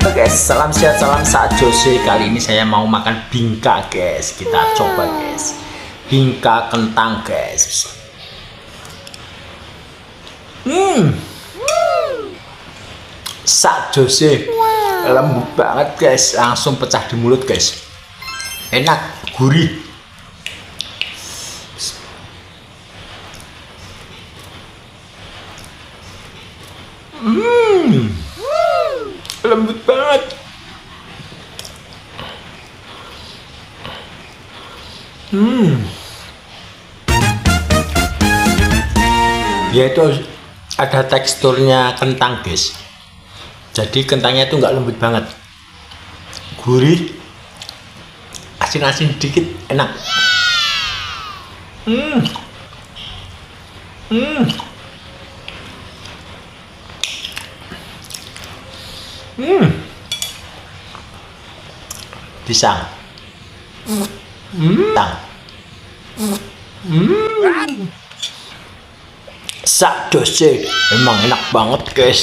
Oke, salam sehat, salam Jose. Kali ini saya mau makan bingka, guys. Kita coba, guys. Bingka kentang, guys. Jose. Lembut banget, guys. Langsung pecah di mulut, guys. Enak, gurih. Lembut banget. Dia itu ada teksturnya kentang, guys. Jadi kentangnya itu nggak lembut banget, gurih, asin-asin dikit, enak. Pisang, tang, Jose emang enak banget, guys.